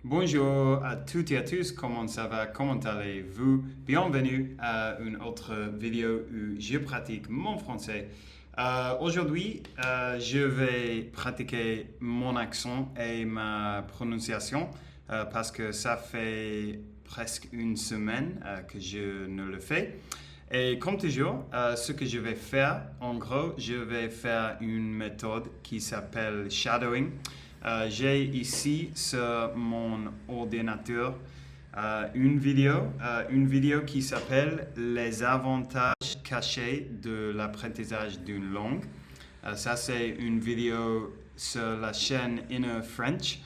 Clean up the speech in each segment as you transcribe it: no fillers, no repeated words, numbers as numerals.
Bonjour à toutes et à tous, comment ça va, comment allez-vous? Bienvenue à une autre vidéo où je pratique mon français. Aujourd'hui, je vais pratiquer mon accent et ma prononciation parce que ça fait presque une semaine que je ne le fais. Et comme toujours, ce que je vais faire, en gros, je vais faire une méthode qui s'appelle shadowing. J'ai ici sur mon ordinateur une vidéo qui s'appelle Les avantages cachés de l'apprentissage d'une langue. Ça, c'est une vidéo sur la chaîne Inner French.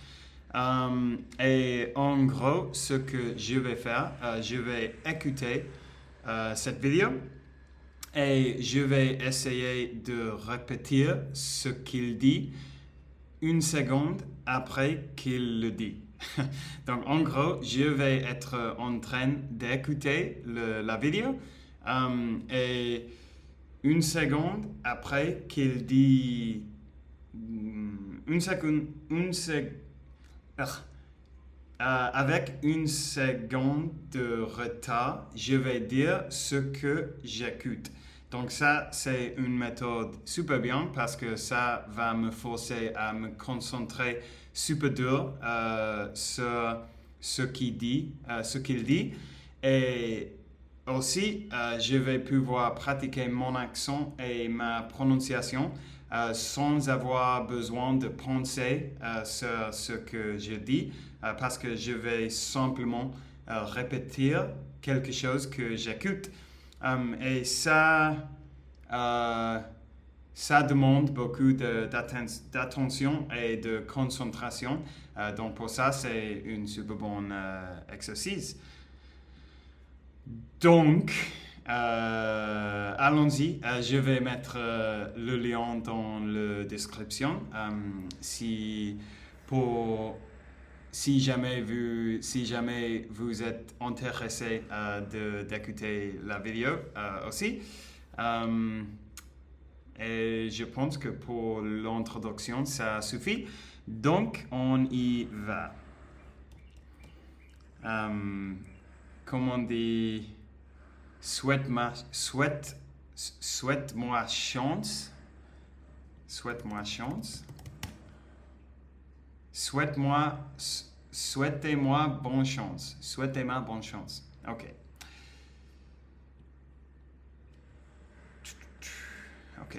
Et en gros, ce que je vais faire, je vais écouter cette vidéo et je vais essayer de répéter ce qu'il dit une seconde après qu'il le dit. Donc en gros, je vais être en train d'écouter la vidéo et une seconde après qu'il dit avec une seconde de retard, je vais dire ce que j'écoute. Donc ça, c'est une méthode super bien parce que ça va me forcer à me concentrer super dur sur ce qu'il dit. Et aussi, je vais pouvoir pratiquer mon accent et ma prononciation sans avoir besoin de penser sur ce que je dis parce que je vais simplement répéter quelque chose que j'écoute. Et ça demande beaucoup d'attention et de concentration. Donc pour ça, c'est un super bon exercice. Donc, allons-y. Je vais mettre le lien dans la description. Si jamais vous êtes intéressé d'écouter la vidéo aussi. Et je pense que pour l'introduction, ça suffit. Donc, on y va. Comme on dit, souhaite-moi chance. Souhaite-moi chance. Souhaitez-moi bonne chance. Souhaitez-moi bonne chance. OK. OK.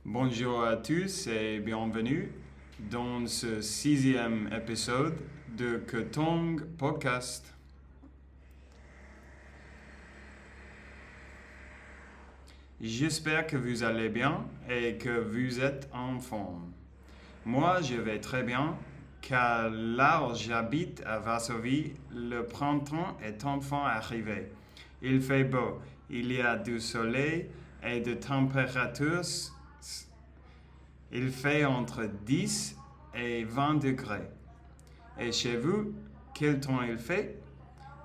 Bonjour à tous et bienvenue dans ce 6e épisode de Ketong Podcast. J'espère que vous allez bien et que vous êtes en forme. Moi, je vais très bien, car là où j'habite à Varsovie, le printemps est enfin arrivé. Il fait beau, il y a du soleil et de températures. Il fait entre 10 et 20 degrés. Et chez vous, quel temps il fait?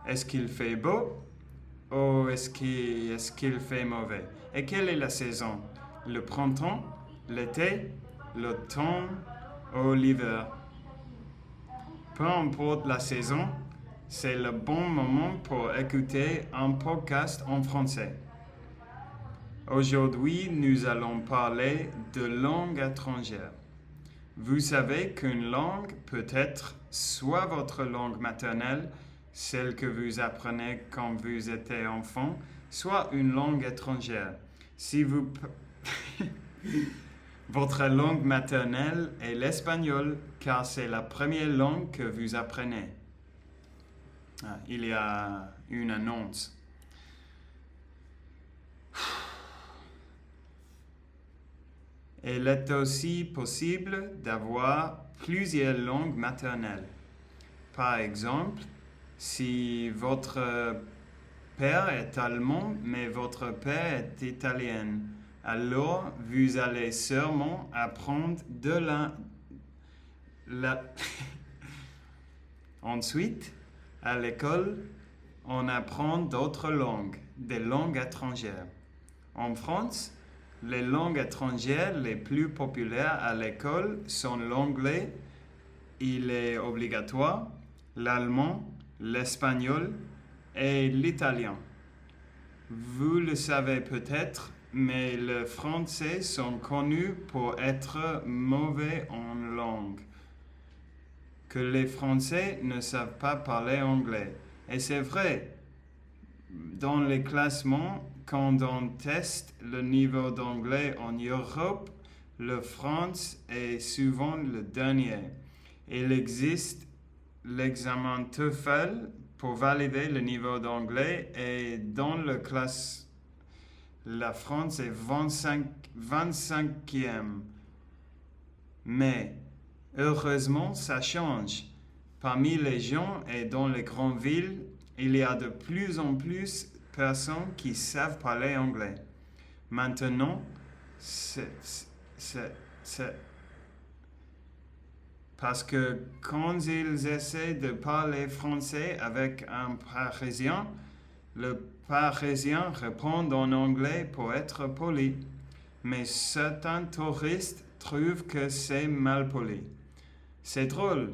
Est-ce qu'il fait beau ou est-ce qu'il fait mauvais? Et quelle est la saison? Le printemps, l'été, l'automne ou l'hiver? Peu importe la saison, c'est le bon moment pour écouter un podcast en français. Aujourd'hui, nous allons parler de langue étrangère. Vous savez qu'une langue peut être soit votre langue maternelle, celle que vous apprenez quand vous étiez enfant, soit une langue étrangère. Si vous... Votre langue maternelle est l'espagnol, car c'est la première langue que vous apprenez. Il y a une annonce. Il est aussi possible d'avoir plusieurs langues maternelles. Par exemple, si votre père est allemand, mais votre père est italien, alors vous allez sûrement apprendre de la... Ensuite, à l'école, on apprend d'autres langues, des langues étrangères. En France, les langues étrangères les plus populaires à l'école sont l'anglais il est obligatoire, l'allemand, l'espagnol et l'italien. Vous le savez peut-être, mais les Français sont connus pour être mauvais en langue. Que les Français ne savent pas parler anglais. Et c'est vrai, dans les classements, quand on teste le niveau d'anglais en Europe, la France est souvent le dernier. Il existe l'examen TOEFL pour valider le niveau d'anglais et dans la classe, la France est 25e. Mais heureusement, ça change. Parmi les gens et dans les grandes villes, il y a de plus en plus de personnes qui savent parler anglais. Maintenant, parce que quand ils essaient de parler français avec un Parisien, le Parisien répond en anglais pour être poli. Mais certains touristes trouvent que c'est mal poli. C'est drôle.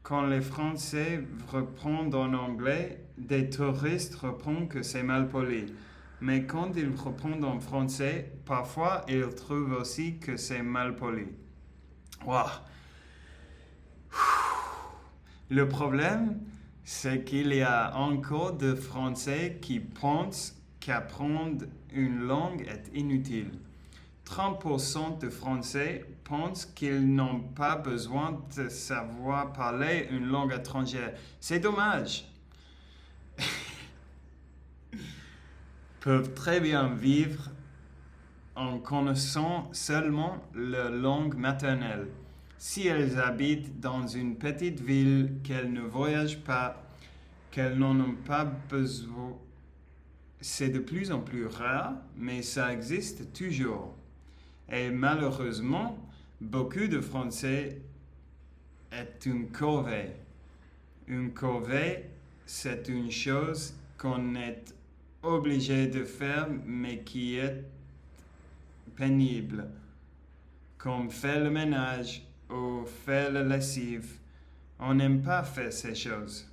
Quand les Français répondent en anglais, des touristes répondent que c'est mal poli. Mais quand ils répondent en français, parfois ils trouvent aussi que c'est mal poli. Wow. Le problème, c'est qu'il y a encore des Français qui pensent qu'apprendre une langue est inutile. 30% de Français pensent qu'ils n'ont pas besoin de savoir parler une langue étrangère. C'est dommage. Peuvent très bien vivre en connaissant seulement leur langue maternelle. Si elles habitent dans une petite ville, qu'elles ne voyagent pas, qu'elles n'en ont pas besoin, c'est de plus en plus rare, mais ça existe toujours. Et malheureusement, beaucoup de Français est une corvée. Une corvée, c'est une chose qu'on est obligé de faire, mais qui est pénible, comme faire le ménage ou faire la lessive. On n'aime pas faire ces choses,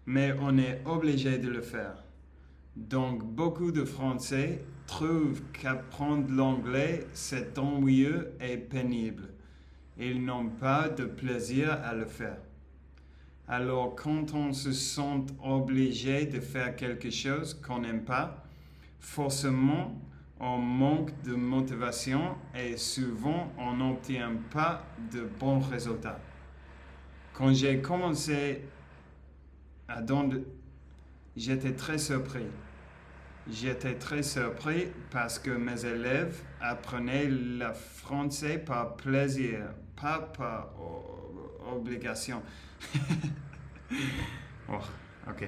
mais on est obligé de le faire. Donc, beaucoup de Français trouvent qu'apprendre l'anglais, c'est ennuyeux et pénible. Ils n'ont pas de plaisir à le faire. Alors, quand on se sent obligé de faire quelque chose qu'on n'aime pas, forcément, on manque de motivation et souvent, on n'obtient pas de bons résultats. Quand j'ai commencé à donner, j'étais très surpris. J'étais très surpris parce que mes élèves apprenaient le français par plaisir, pas par obligation. Oh, ok.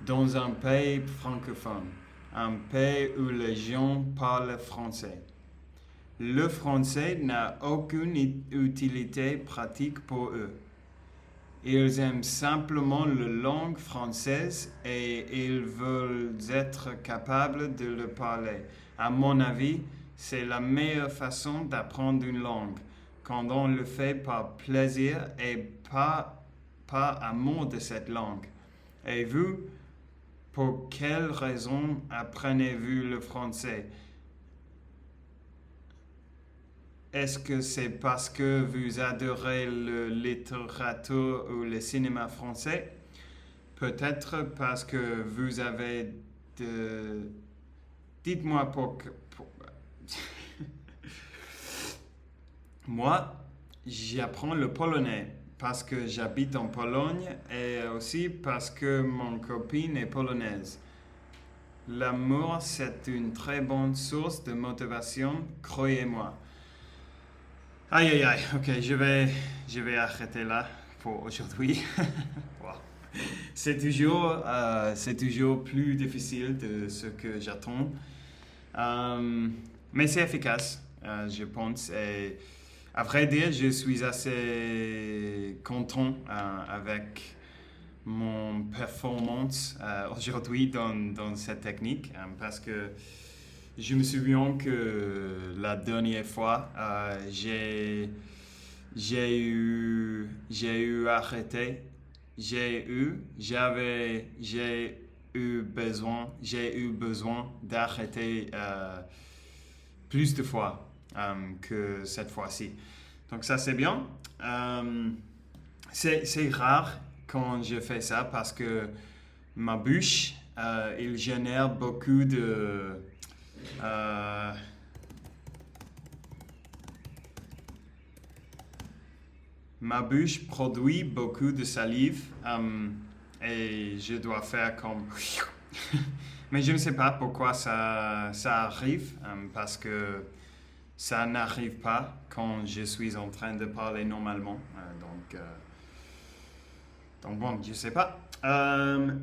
Dans un pays francophone, un pays où les gens parlent français, le français n'a aucune utilité pratique pour eux. Ils aiment simplement la langue française et ils veulent être capables de le parler. À mon avis, c'est la meilleure façon d'apprendre une langue, quand on le fait par plaisir et pas par amour de cette langue. Et vous, pour quelle raison apprenez-vous le français? Est-ce que c'est parce que vous adorez la littérature ou le cinéma français? Peut-être parce que vous avez de... Dites-moi pour... Moi, j'apprends le polonais parce que j'habite en Pologne et aussi parce que mon copine est polonaise. L'amour, c'est une très bonne source de motivation, croyez-moi. Aïe, ok, je vais arrêter là pour aujourd'hui. Wow. C'est toujours plus difficile de ce que j'attends. Mais c'est efficace, je pense. Et à vrai dire, je suis assez content avec mon performance aujourd'hui dans cette technique parce que Je me souviens que la dernière fois, j'ai eu arrêté, j'ai eu besoin d'arrêter plus de fois que cette fois-ci. Donc ça c'est bien. C'est rare quand je fais ça parce que ma bouche, il génère beaucoup de... ma bouche produit beaucoup de salive et je dois faire comme... Mais je ne sais pas pourquoi ça arrive parce que ça n'arrive pas quand je suis en train de parler normalement. Donc bon, je ne sais pas.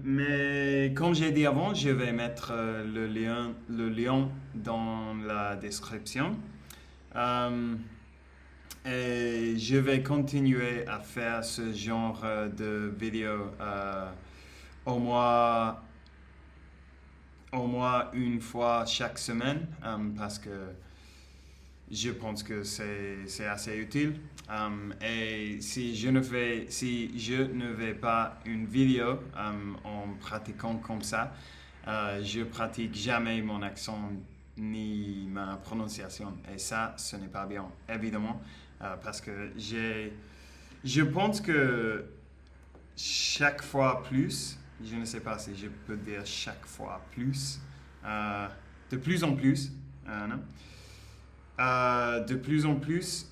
Mais comme j'ai dit avant, je vais mettre le lien dans la description. Et je vais continuer à faire ce genre de vidéos au moins une fois chaque semaine parce que je pense que c'est assez utile. Et si je ne fais pas une vidéo en pratiquant comme ça, je pratique jamais mon accent ni ma prononciation. Et ça, ce n'est pas bien, évidemment, parce que je pense que chaque fois plus, je ne sais pas si je peux dire chaque fois plus, de plus en plus, non? De plus en plus,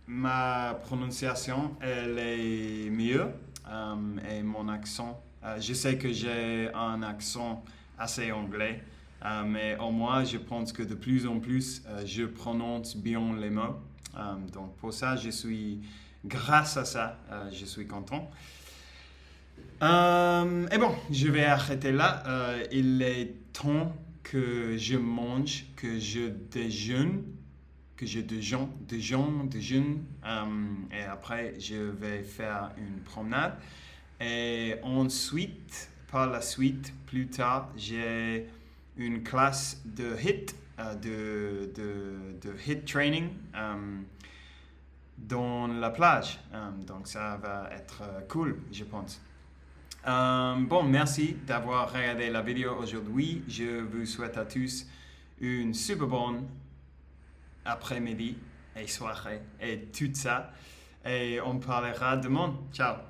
ma prononciation, elle est mieux et mon accent, je sais que j'ai un accent assez anglais, mais au moins, je pense que de plus en plus, je prononce bien les mots. Donc pour ça, grâce à ça, je suis content. Et bon, je vais arrêter là. Il est temps que je mange, que je déjeune, et après je vais faire une promenade. Et ensuite, par la suite, plus tard, j'ai une classe de HIIT, de HIIT training dans la plage. Donc ça va être cool, je pense. Bon, merci d'avoir regardé la vidéo aujourd'hui. Je vous souhaite à tous une super bonne après-midi et soirée et tout ça. Et on parlera demain. Ciao!